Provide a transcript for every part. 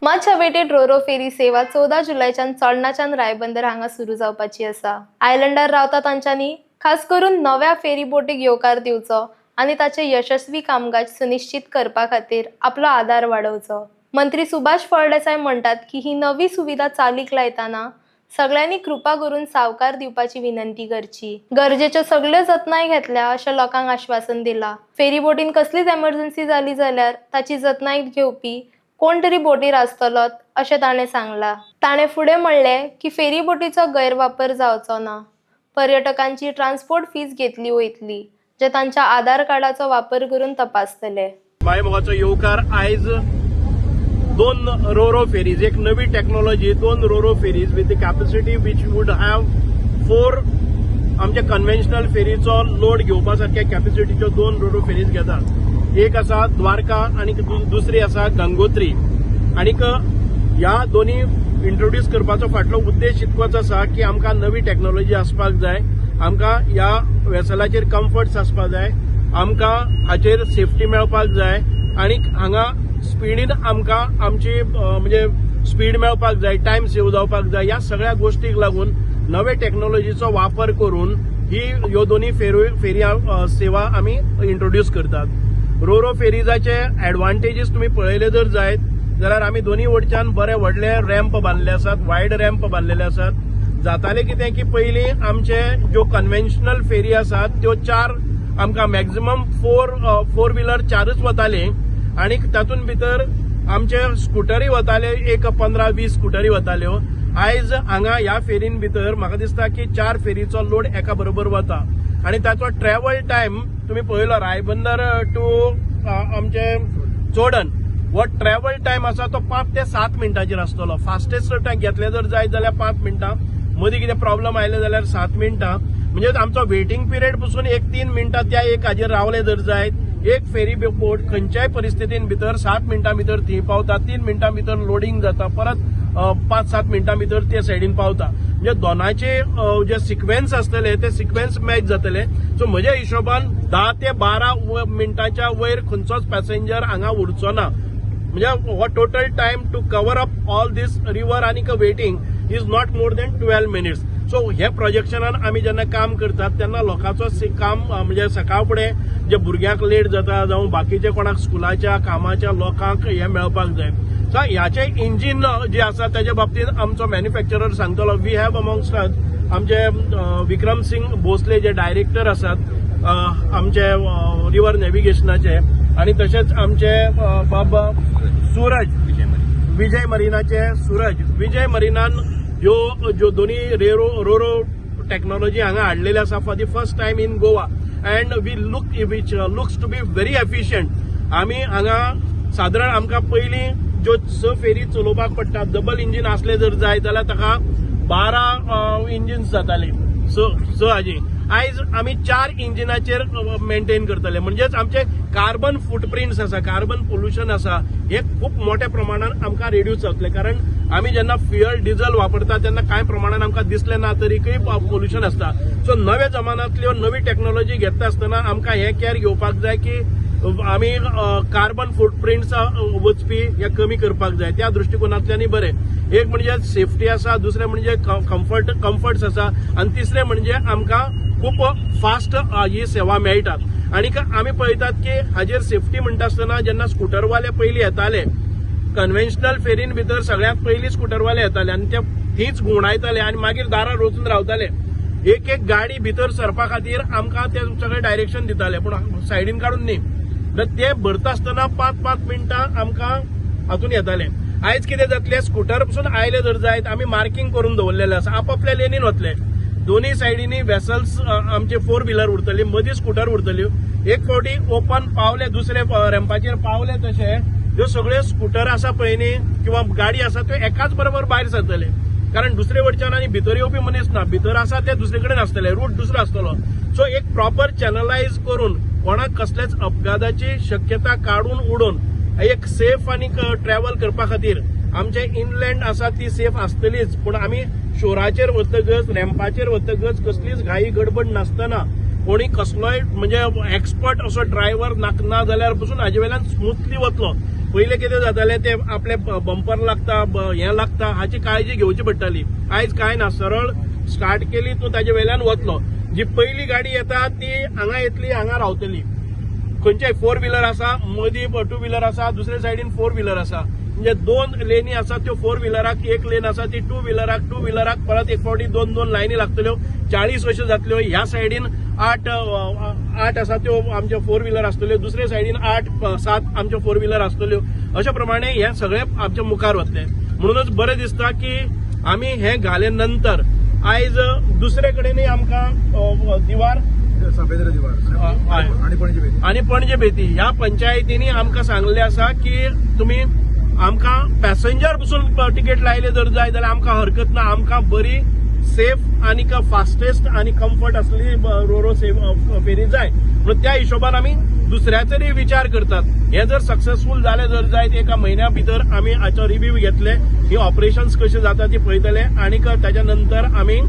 मातशा weighted Ro-Ro फेरी सेवा 14 जुलैच्यान चोडणाच्यान रायबंदर हांगा सुरू जावपाची आसा। आयलंडार रावता तांच्यांनी खास करून नव्या फेरी बोटीक येवकार दिवचो आनी ताचे यशस्वी कामकाज सुनिश्चित करपा खातीर आपलो आदार वाडोवचो। मंत्री सुभाष फळदेसाय म्हणटात की ही नवी सुविधा चालीक लायतना सगळ्यांनी कृपा करून सावकार दिवपाची विनंती करची। गरजेच्यो सगळ्यो जतनाय घेतल्या अशें लोकांक आश्वासन दिला। फेरी बोटीन कसलीच एमर्जन्सी जाली जाल्यार ताची जतनाय घेवपी कोण तरी बोटीर आसतलो अशें ताणें सांगला। ताणें फुडें म्हणलें की फेरी बोटीचो गैरवापर जावचो ना। पर्यटकांची ट्रान्सपोर्ट फीज घेतली वयतली जे तांच्या आधार कार्डाचो वापर करून तपासतले। मायमोगाचो येवकार आयज 2 रोरो फेरीज, एक नवी technology, 2 roro ferries with the capacity which would have 4 आमच्या कन्व्हेन्शनल फेरीचो लोड घेवपा सारख्या कॅपॅसिटीच्यो 2 रोरो फेरीज घेतात। एक आसा द्वारका आणि दुसरी आसा गंगोत्री। आनीक ह्या दोन्ही इंट्रोड्यूस करपाचो फाटलो उद्देश इतकोच आसा की आमकां नवी टेक्नॉलॉजी आसपाक जाय, आमकां ह्या वेसलाचेर कम्फर्ट्स आसपाक जाय, आमकां हाचेर सेफ्टी मेळपाक जाय आनीक हांगा स्पीडीन आमकां आमची म्हणजे स्पीड मेळपाक जाय, टायम सेव जावपाक जाय। ह्या सगळ्या गोष्टीक लागून नवे टेक्नॉलॉजीचो वापर करून ह्यो दोन्ही फेरी सेवा आमी इंट्रोड्यूस करतात। रोरो फेरीजाचे एडवांटेजीस तुम्ही पळयले जर जायत जाल्यार आमी दोन्ही वटच्यान बरे व्हडले रॅम्प बांदले आसात, वायड रॅम्प बांदलेले आसात। जाताले कितें की पयलीं आमचे ज्यो कन्व्हेन्शनल फेरी आसात त्यो 4 आमकां मॅक्झिमम 4 व्हिलर 4च वताले आनीक तातूंत भितर आमचे स्कुटरी वताले, एक 15-20 स्कुटरी वताल्यो। आयज हांगा ह्या फेरीन भितर म्हाका दिसता की 4 फेरीचो लोड एका बरोबर वता आनी ताचो ट्रॅव्हल टायम तुम्ही पळयलो रायबंदर टू आमचे चोडण हो ट्रॅव्हल टायम आसा तो 5 ते 7 मिनटांचेर आसतलो। फास्टेस्ट घेतले जर जायत जाल्यार 5 मिनटां, मदीं कितें प्रॉब्लम आयले जाल्यार 7 मिनटां। म्हणजे आमचो वेटिंग पिरियड पसून 1-3 मिनटां त्या एक हाजेर रावले जर जायत एक फेरी बोट खंयच्याय परिस्थितीन भितर 7 मिनटां भितर थंय पावता, 3 मिनटां भितर लोडिंग जाता, परत 5-7 मिनटां भितर ते सायडीन पावता। म्हणजे दोनाचे जे सिक्वेन्स आसतले ते सिक्वेन्स मॅच जातले। सो म्हज्या हिशोबान 10 ते 12 मिनटांच्या वयर खंयचोच पॅसेंजर हांगा उरचो ना। म्हणजे हो total time to cover up all this river आनीक waiting is not more than 12 minutes. So हे प्रोजेक्शनान आमी जेन्ना काम करतात तेन्ना लोकांचो काम म्हणजे सकाळ फुडें जे भुरग्यांक लेट जाता जावं बाकीचे कोणाक स्कुलाच्या कामाच्या लोकांक हे मेळपाक जाय। सो ह्याचे इंजिन जे आसा त्याच्या बाबतीत आमचो मॅन्युफॅक्चरर सांगतलो। वी हॅव अमॉंगस्ट आमचे विक्रम सिंग भोसले जे डायरेक्टर आसात आमचे रिवर नॅव्हिगेशनाचे आणि तसेच आमचे बाबा सूरज विजय मरीनाचे विजय मरीनान ह्यो दोन्ही रोरो टेक्नॉलॉजी हांगा हाडलेली आसा for the first time in Goa and which looks to be very efficient. आमी हांगा सादारण आमकां पयलीं ज्यो 6 फेरी चलोवपाक पडटा, डबल इंजिन असले जर जाय जाल्यार ताका 12 इंजिन्स जाताले 6 हाजी। आयज आमी 4 इंजिनाचेर मेंटेन करतले। म्हणजेच आमचे कार्बन फुटप्रिंट्स आसा, कार्बन पोल्युशन आसा हे खूप मोठ्या प्रमाणात आमकां रिड्यूस जातले। कारण आमी जेन्ना फ्युअल डिझल वापरता तेन्ना कांय प्रमाणात आमकां दिसले ना तरीकय पोल्युशन आसता। सो नव्या जमान्यांतल्यो नवी टेक्नॉलॉजी घेता आसतना आमकां हे केअर घेवपाक जाय की आमी कार्बन फुटप्रिंट्स वचपी हे कमी करपाक जाय। त्या दृष्टिकोनांतल्यान बरे एक म्हणजे सेफ्टी आसा, दुसरे म्हणजे कम्फर्ट्स आसा आणि तिसरे म्हणजे आमकां खूप फास्ट ही सेवा मेळटात। आनीक आमी पळयतात की हाजेर सेफ्टी म्हणटा आसतना जेन्ना स्कुटरवाले पयलीं येताले कन्व्हेन्शनल फेरीन भितर सगळ्यात पयलीं स्कुटरवाले येताले आणि ते थंयच घुंवडायताले आणि मागीर दारार वचून रावताले। एक गाडी भितर सरपा खातीर आमकां ते सगळे डायरेक्शन दिताले पूण सायडीन काडून न्ही, ते भरता आसतना 5-5 मिनटां आमकां हातून येताले। आयज कितें जातलें स्कुटर पसून आयले जर जायत आमी मार्किंग करून दवरलेलें आसा, आपापल्या लेनीन वतले। दोन्ही सायडीनी वेसल्स आमचे 4 व्हिलर उरतली, मदीं स्कुटर उरतल्यो। एक फावटी ओपन पावले दुसरे रॅम्पाचेर पावले तशे ज्यो सगळ्यो स्कुटर आसा पळय न्ही किंवा गाडी आसा त्यो एकाच बरोबर भायर सरतले। कारण दुसरे वटच्यान आनी भितर येवपी मनीस ना, भितर आसा ते दुसरे कडेन आसतले, रूट दुसरो आसतलो। सो एक प्रॉपर चॅनलायज करून कोणाक कसलेच अपघाताची शक्यता काडून उडोवन एक सेफ आनी ट्रॅव्हल करपा खातीर आमचे इनलँड आसा ती सेफ आसतलीच, पूण आमी शोराचेर वतगच रॅम्पाचेर वतगच कसलीच घाई गडबड नासतना कोणी कसलोय म्हणजे एक्सपर्ट असो ड्रायव्हर ना जाल्यार पसून हाजे वेल्यान स्मूथली वतलो पहिले कितें जाताले ते आपले बंपर लागता हे लागता हाची काळजी घेवची पडटाली. आयज काय ना, सरळ स्टार्ट केली तूं ताजे वयल्यान वतलो. जी पहिली गाडी येता ती हांगा येतली, हांगा रावतली. खंयचेय 4 व्हीलर आसा, मदीं 2 व्हीलर आसा, दुसरे सायडीन 4 व्हीलर आसा. म्हणजे 2 लेनी आसा त्यो 4 व्हीलराक, एक लेन आसा ती 2 व्हीलराक परत एक फावटी 2 लायनी लागतल्यो. 40 अश्यो जातल्यो. ह्या सायडीन 8 आसा त्यो आमच्यो 4 व्हीलर आसतल्यो, दुसरे सायडीन 8-7 आमच्यो 4 व्हीलर आसतल्यो. अशा प्रमाणे हे सगळे आमचे मुखार वतले. म्हणूनच बरें दिसता की आमी हे घाले नंतर आयज दुसरे कडेनय आमकां दिवार सापेद्र दिवार आणि पणजे बेती ह्या पंचायतींनी आमकां सांगले आसा की तुमी आमकां पॅसेंजर पसून तिकेट लायले जर जाय जाल्यार आमकां हरकत ना. आमकां बरी सेफ आणि फास्टेस्ट आणि कम्फर्ट असलेली रोरो फेरी जाय. म्हणून त्या हिशोबान आमी दुसऱ्याचोय विचार करतात. हे जर सक्सेसफूल जाले जर जायत एका म्हयन्या भितर आमी हाचो रिव्ह्यू घेतले, ही ऑपरेशन्स कशी जाता ती पळयतले आणि त्याच्या नंतर आमी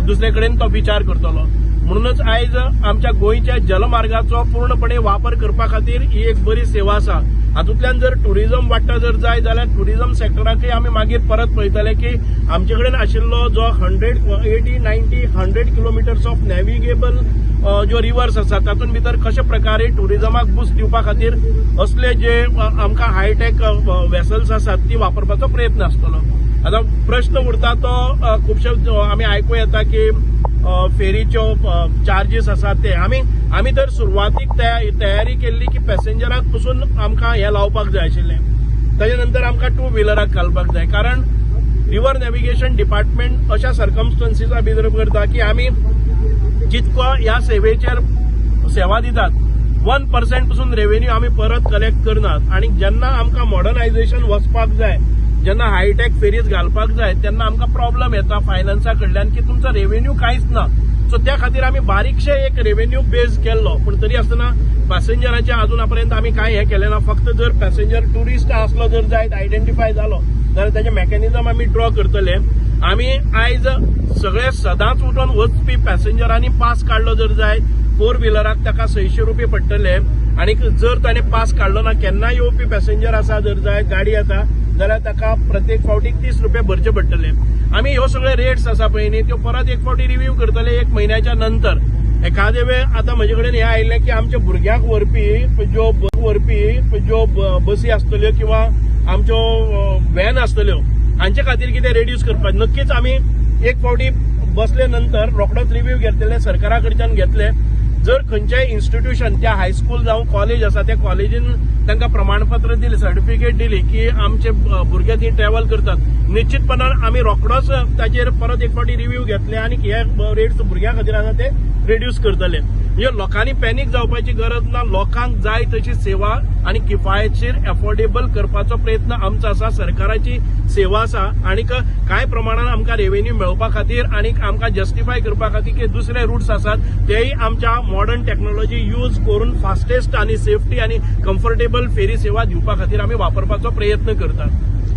दुसरे कडेन तो विचार करतलो. म्हणूनच आयज आमच्या गोंयच्या जलमार्गाचो पूर्णपणे वापर करपा खातीर ही एक बरी सेवा आसा. हातूंतल्यान जर टुरिझम वाडटा जर जाय जाल्यार टुरिझम सेक्टराकय आमी मागीर परत पळयतले की आमचे कडेन आशिल्लो जो 100 किलोमिटर्स ऑफ नॅव्हिगेबल ज्यो रिव्हर्स आसा तातूंत भितर कशा प्रकारे टुरिझमाक बूस्ट दिवपा खातीर असले जे आमकां हायटेक वेसल्स आसात ती वापरपाचो प्रयत्न आसतलो. आता प्रश्न उरता तो खुबशे आमी आयकूं येता की फेरीच्यो चार्जीस आसात ते आमी तर सुरवातीक तयारी केल्ली की पॅसेंजराक पसून आमकां हे लावपाक जाय आशिल्लें. ताजे नंतर आमकां 2 व्हीलराक घालपाक जाय. कारण रिव्हर नॅव्हिगेशन डिपार्टमेंट अशा सर्कमस्टन्सीसा भितर करता की आमी जितको ह्या सेवेचेर सेवा दितात 1% पसून रेव्हेन्यू आमी परत कलेक्ट करनात. आणि जेन्ना आमकां मॉडर्नायझेशन वचपाक जाय, जेन्ना हायटेक फेरीज घालपाक जाय तेन्ना आमकां प्रॉब्लेम येता फायनान्सा कडल्यान की तुमचो रेव्हेन्यू कांयच ना. सो त्या खातीर आमी बारीकशे एक रेव्हेन्यू बेज केल्लो. पूण तरी आसतना पॅसेंजराचे अजून पर्यंत आमी कांय हे केलें ना. फक्त जर पॅसेंजर टुरिस्ट आसलो जर जायत आयडेंटिफाय जालो जाल्यार ताचे मेकॅनिझम आमी ड्रॉ करतले. आमी आयज सगळे सदांच उठून वचपी पॅसेंजरांनी पास काडलो जर जाय 4 व्हीलराक ताका 600 रुपये पडटले. आणि जर ताणें पास काडलो ना केन्ना येवपी पॅसेंजर आसा जर जाय गाडी येता जाल्यार ताका प्रत्येक फावटीक 30 रुपये भरचे पडटले. आमी ह्यो सगळे रेट्स आसा पळय न्ही त्यो परत एक फावटी रिव्ह्यू करतले 1 म्हयन्याच्या नंतर. एखादे वेळ आता म्हजे कडेन हे आयिल्ले की आमच्या भुरग्यांक व्हरपी ज्यो बसी आसतल्यो किंवा आमच्यो व्हॅन आसतल्यो हांचे खातीर कितें रेड्यूस करपाक नक्कीच आमी एक फावटी बसले नंतर रोखडोच रिव्ह्यू घेतलेले सरकारा कडच्यान घेतले. जर खंयचेय इन्स्टिट्यूशन त्या हायस्कूल जावं कॉलेज आसा त्या कॉलेजीन तांकां प्रमाणपत्र दिलें, सर्टिफिकेट दिली की आमचे भुरगे थंय ट्रॅव्हल करतात, निश्चितपणान आमी रोखडोच ताचेर परत एक फावटी रिव्ह्यू घेतले आणि हे रेट्स भुरग्यां खातीर आसा ते रेड्यूस करतले. म्हणजे लोकांनी पॅनीक जावपाची गरज ना. लोकांक जाय तशी सेवा आणि किफायतशीर एफोर्डेबल करपाचो प्रयत्न आमचो आसा. सरकाराची सेवा आसा आणि कांय प्रमाणान आमकां रेव्हेन्यू मेळोवपा खातीर आणि आमकां जस्टिफाय करपा खातीर की दुसरे रूट्स आसात तेय आमच्या मॉडर्न टेक्नॉलॉजी यूज करून फास्टेस्ट आणि सेफ्टी आणि कम्फर्टेबल फेरी सेवा दिवपा खातीर आमी वापरपाचो प्रयत्न करतात.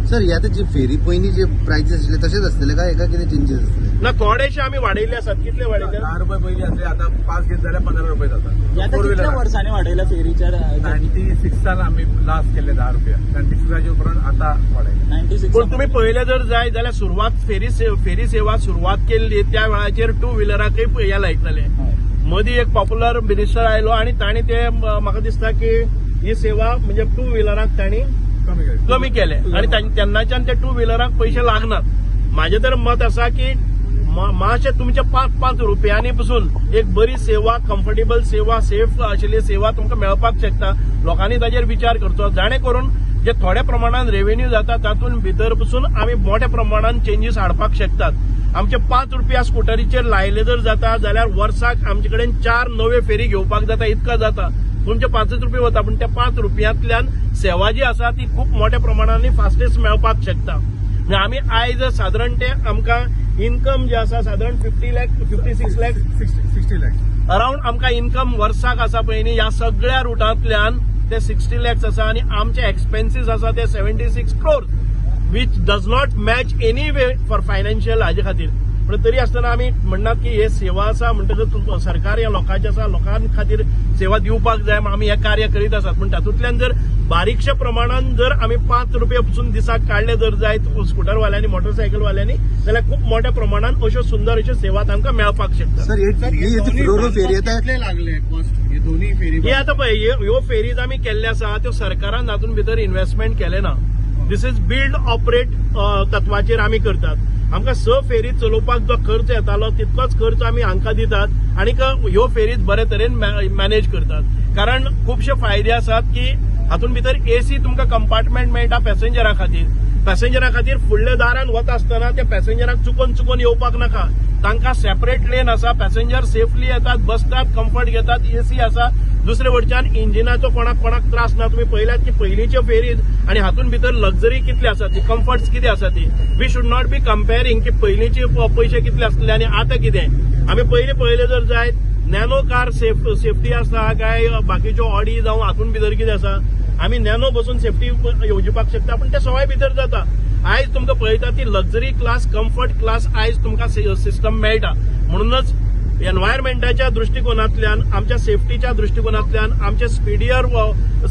सर आता जी फेरी पयलीं जे प्राइस आसले तशेंच आसतले काय एका कितें चेंजेस आसतले? ना थोडेशे आमी वाडयले आसात. कितले वाडयले? 10 रुपये पहिली असले आता 5 घेत जाल्यार 15 रुपये जातात. आता कितल्या वर्सांनी वाडयल्या फेरीच्या? 96 आम्ही लास्ट केले 10 रुपया. 96 उपरांत आता वाडयले 96. पण तुम्ही पळयले जर जाय जाल्यार सुरवात फेरी सेवा सुरवात केल्ली त्या वेळाचेर 2 व्हीलराकय हे लायताले. मदीं एक पॉप्युलर मिनिस्टर आयलो आणि ताणी ते म्हाका दिसता की ही सेवा म्हणजे 2 व्हीलराक ताणी कमी केले आणि तेन्नाच्यान ते 2 व्हीलराक पयशे लागनात. माझे तर मत आसा की मातशे तुमच्या 5 रुपयांनी पासून एक बरी सेवा, कम्फर्टेबल सेवा, सेफ आशिल्ली सेवा तुमकां मेळपाक शकता. लोकांनी ताचेर विचार करचो जाणे करून जे थोड्या प्रमाणात रेव्हेन्यू जाता तातूंत भितर पासून आमी मोठ्या प्रमाणात चेंजीस हाडपाक शकतात. आमचे 5 रुपया स्कुटरीचेर लायले जर जाता जाल्यार वर्साक आमचे कडेन 4 नवे फेरी घेवपाक जाता. इतका जाता. तुमचे 5 रुपये वता पण त्या 5 रुपयांतल्यान सेवा जी आसा ती खूप मोठ्या प्रमाणात फास्टेस्ट मेळपाक शकता. म्हणजे आमी आयज साधारण ते आमकां इन्कम जे आसा साधारण 50 लाख 56 लाख 60 लाख अराउंड आमकां इन्कम वर्साक आसा पळय न्ही ह्या सगळ्या रुटांतल्यान ते 60 लॅक्स आसा आणि आमचे एक्सपेन्सीस आसा ते 76 crores which does not match any way for financial हाजे खातीर. पण तरी आसतना आमी म्हणनात की हे सेवा आसा म्हणटकच सरकार या लोकांचे आसा, लोकां खातीर सेवा दिवपाक जाय म्हण आमी हे कार्य करीत आसात. पण तातूंतल्यान जर बारीकशा प्रमाणात जर आमी 5 रुपया पसून दिसाक काडले जर जायत स्कूटरवाल्यांनी मोटरसायकलवाल्यांनी जाल्यार खूप मोठ्या प्रमाणात अश्यो सुंदर अश्यो सेवा तांकां मेळपाक शकता. सर ही रोरो फेरी येता कितले लागले कॉस्ट हे दोन्ही फेरी हे आता पळय ह्यो फेरीज आमी केल्ले आसा त्यो सरकारान तातूंत भितर इन्व्हेस्टमेंट केले ना. दिस इज बिल्ड ऑपरेट तत्वाचेर आमी करतात. आमकां 6 फेरी चलोवपाक जो खर्च येतालो तितकोच खर्च आमी हांकां दितात आनीक ह्यो फेरीज बरे तरेन मॅनेज करतात. कारण खुबशे फायदे आसात की हातूंत भितर एसी तुमकां कंपार्टमेंट मेळटा पॅसेंजरा खातीर फुडल्या दारान वता आसतना त्या पॅसेंजराक चुकोवन येवपाक नाका. तांकां सेपरेट लेन आसा, पॅसेंजर सेफली येतात, बसतात, कम्फर्ट घेतात, एसी आसा. दुसरे वटच्यान इंजिनाचो कोणाक त्रास ना. तुम्ही पळयल्यात की पयलींच्यो फेरीज आणि हातूंत भितर लक्झरी कितली आसा ती, कम्फर्ट्स कितें आसा ती. We should not be comparing की पयलींचे पयशे कितले आसले आनी आतां कितें. आमी पयलीं पळयलें जर जायत नॅनो कार सेफ्टी आसा काय बाकीच्यो ऑडी जावं हातूंत भितर कितें आसा. आमी नॅनो बसून सेफ्टी येवजपाक शकता पण ते सवाय भितर जाता. आयज तुमकां पळयता ती लक्झरी क्लास, कम्फर्ट क्लास आयज तुमकां सिस्टम मेळटा. म्हणूनच एनवायरमेंटाच्या दृष्टिकोनांतल्यान, आमच्या सेफ्टीच्या दृष्टिकोनांतल्यान, आमच्या स्पिडियर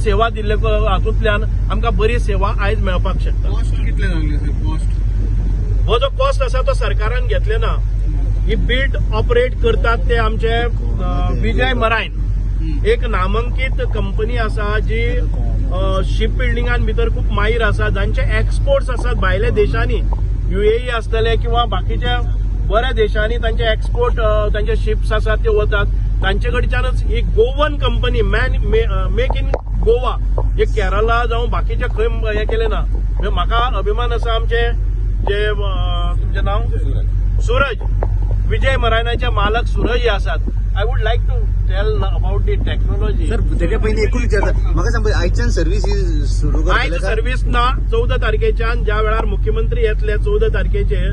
सेवा दिल्ले हातूंतल्यान आमकां बरी सेवा आयज मेळपाक शकता. कॉस्ट कितले लागले सर कॉस्ट? हो जो कॉस्ट आसा तो सरकारान घेतले ना. ही बिल्ड ऑपरेट करतात ते आमचे विजय मरायन, एक नामांकीत कंपनी आसा जी शिप बिल्डिंगान भितर खूप माहीर आसा, जांचे एक्सपोर्ट्स आसात भायल्या देशांनी, UAE आसतले किंवा बाकीच्या बऱ्या देशांनी तांचे एक्सपोर्ट, तांचे शिप्स आसात ते वतात. तांचे कडच्यानच ही Goan company make in Goa, हे केरला जावं बाकीचे खंय हे केले ना. म्हाका अभिमान आसा आमचे जे तुमचे नाव सूरज, विजय मरायनाचे मालक सूरज हे आसात. I would like to tell about the technology. Sir तेच्या पयलीं एकूच विचारता म्हाका सांग आयच्यान सर्व्हिस सुरू आयज सर्व्हिस ना. 14 तारखेच्यान ज्या वेळार मुख्यमंत्री येतले 14 तारखेचेर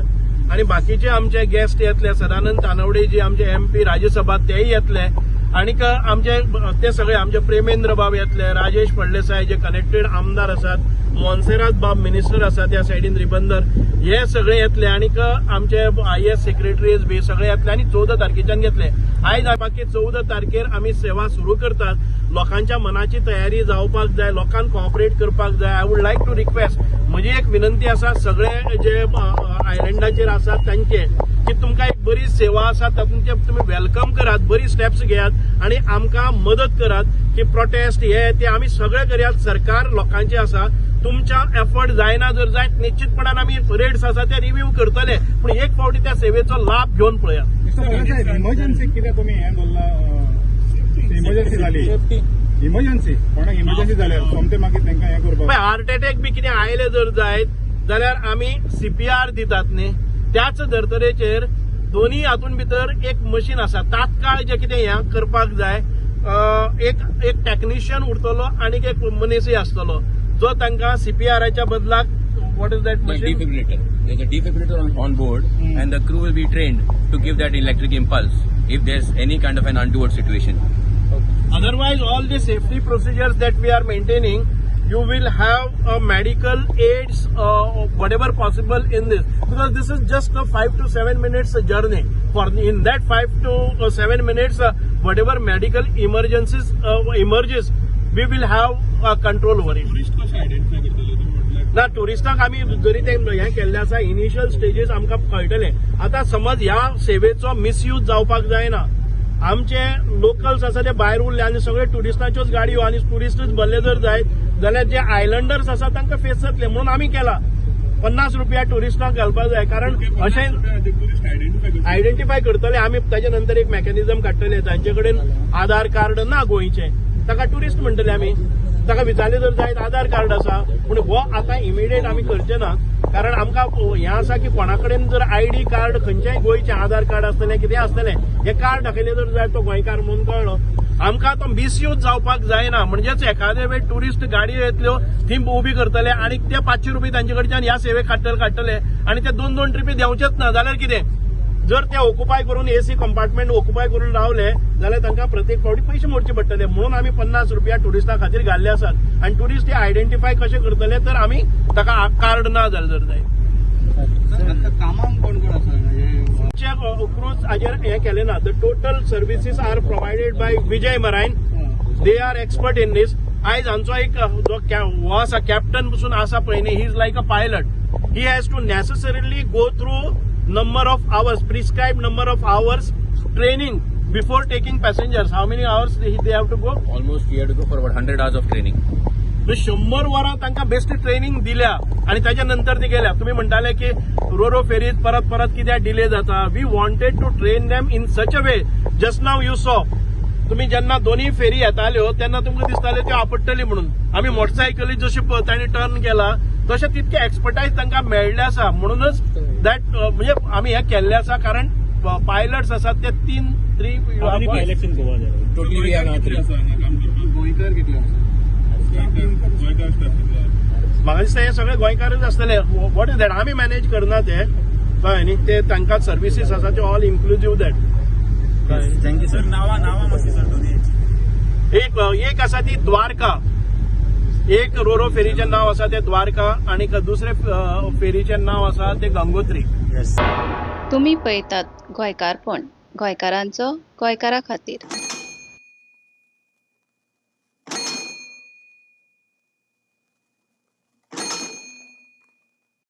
आणि बाकीचे आमचे गेस्ट येतले, सदानंद तानवडे जे आमचे MP राज्यसभा तेय येतले, आणीक आमचे ते सगळे आमचे प्रेमेंद्र बाब येतले, राजेश फळदेसाय जे कनेक्टेड आमदार आसात, मोन्सेरात बाब मिनिस्टर आसा त्या सायडीन रिबंदर, हे सगळे येतले, आणीक आमचे IAS सेक्रेटरीज बी सगळे येतले आणि 14 तारखेच्यान घेतले. आयज बाकी 14 तारखेर आमी सेवा सुरू करतात. लोकांच्या मनाची तयारी जावपाक जाय, लोकांक कॉपरेट करपाक जाय. I would like to request, म्हजी एक विनंती आसा सगळे जे आयलंडाचेर आसात तांचे, की तुमकां एक बरी सेवा आसा तातूंत तुम्ही वेलकम करात, बरी स्टेप्स घेयात आणि आमकां मदत करात की प्रोटेस्ट हे ते आमी सगळे करयात. सरकार लोकांचे आसा, तुमच्या एफर्ट जायना जर जायत निश्चितपणान आमी रेट्स आसा ते रिव्ह्यू करतले, पण एक फावटी त्या सेवेचो लाभ घेवन पळयात. इमर्जन्सी कितें तुमी हें बोल्ला, इमर्जन्सी जाली, इमर्जन्सी कोणाक इमर्जन्सी जाल्यार सोमते मागीर तांकां हें करपाक हार्ट अटॅक बी कितें आयले जर जायत जाल्यार आमी CPR दितात न्ही. त्याच धर्तरेचेर दोन्ही हातूंत भितर एक मशीन आसा, तात्काळ जे कितें हें करपाक जाय एक टेक्निशियन उरतलो आणि एक मनीसय आसतलो जो तांकां CPRच्या बदलाक what is that The machine? defibrillator. There's a defibrillator on board, and the crew will be trained to give that electric impulse if there's any kind of an untoward situation. Otherwise, all the safety procedures that we are maintaining, you will have medical aids, whatever possible in this, because this is just a 5 to 7 minutes journey. For in that 5 to 7 minutes, whatever medical emergencies emerges, we will have control over it. Tourist कशें identify करतले तुमी म्हटल्यार? ना टुरिस्टांक आमी जरी ते हें केल्लें आसा, इनिशियल स्टेजीस आमकां कळटले. आतां समज ह्या सेवेचो मिसयूज जावपाक जायना. आमचे लोकल्स आसा ते भायर उरले आनी सगळे टुरिस्टांच्योच गाडयो आनी टुरिस्टच भरले जर जायत जाल्यार जे आयलंडर्स आसा तांकां फेस जातले. म्हणून आमी केला 50 रुपया टुरिस्टांक घालपाक जाय. कारण अशें टुरिस्ट आयडेंटिफाय करतले आमी. ताचे नंतर एक मेकॅनिझम काडटले, तांचे कडेन आधार कार्ड ना गोंयचे, ताका टुरिस्ट म्हणटले आमी. ताका विचारले जर जायत आधार कार्ड आसा, पूण हो आतां इमिडिएट आमी करचे ना. कारण आमकां हें आसा की कोणा कडेन जर ID कार्ड, खंयचेय गोंयचें आधार कार्ड आसतलें, कितें आसतलें, हें कार्ड दाखयलें जर जायत तो गोंयकार म्हणून कळलो. आमकां तो मिसयूज जावपाक जायना. म्हणजेच एखादे वेळ टुरिस्ट गाडयो येतल्यो, थंय उबी करतले आणि ते 500 रुपया तांचे कडच्यान ह्या सेवेक काडटले आणि ते 2-2 ट्रिपी देंवचेच ना. जाल्यार कितें, जर ते ऑक्युपाय करून AC कंपार्टमेंट ऑक्युपाय करून रावले जाल्यार तांकां प्रत्येक फावटी पयशे मोडचे पडटले. म्हणून आमी 50 रुपया टुरिस्टां खातीर घाल्ले आसात. आनी टुरिस्ट हे आयडेंटिफाय कशे करतले तर आमी ताका कार्ड ना जाल्यार जर जाय. कामाक कोण कोण आसा? क्रूज हाजेर हे केले ना. The total services are provided by Vijay Marayan. They are expert in this. आयज हांचो एक जो हो आसा कॅप्टन पसून आसा पळय न्ही, he is like a pilot. He has to necessarily go through number of hours, prescribed number of hours training before taking passengers. How many hours they have to go? Almost we have to go for about 100 hours of training. 100 वरां तांकां best training दिल्या आणि त्याच्या नंतर ते गेल्या. तुम्ही म्हणटाले की रोरो फेरीत परत परत कित्याक डिले जाता. We wanted to train them in such a way. Just now you saw, तुम्ही जेन्ना दोन्ही फेरी येताल्यो तेन्ना तुमकां दिसताले त्यो आपडटली म्हणून. आमी मोटरसायकली जशी तांणी टर्न केला तशें तितके एक्सपर्टायज तांकां मेळ्ळें आसा. म्हणूनच दॅट म्हणजे आमी हे केल्लें आसा. कारण पायलट्स आसात ते थ्री इलेक्शन गोवा जालें. Totally we have now 3. गोंयकार कितले गोंयकार स्टाफ कितले? म्हाका दिसता हे सगळे गोंयकारच आसतले. वॉट इज दॅट आमी मॅनेज करना ते कळ्ळें न्ही. ते तांकां सर्विसीस आसा ते all inclusive that. Thank you sir. नावा मातशी सर दोन्ही. एक आसा ती द्वारका. एक रोरो फेरीचें नाव आसा ते द्वारका आणि दुसरे फेरीचें नाव आसा ते गंगोत्री. तुम्ही पळयतात गोंयकारपण, गोंयकारांचो गोंयकारा खातीर.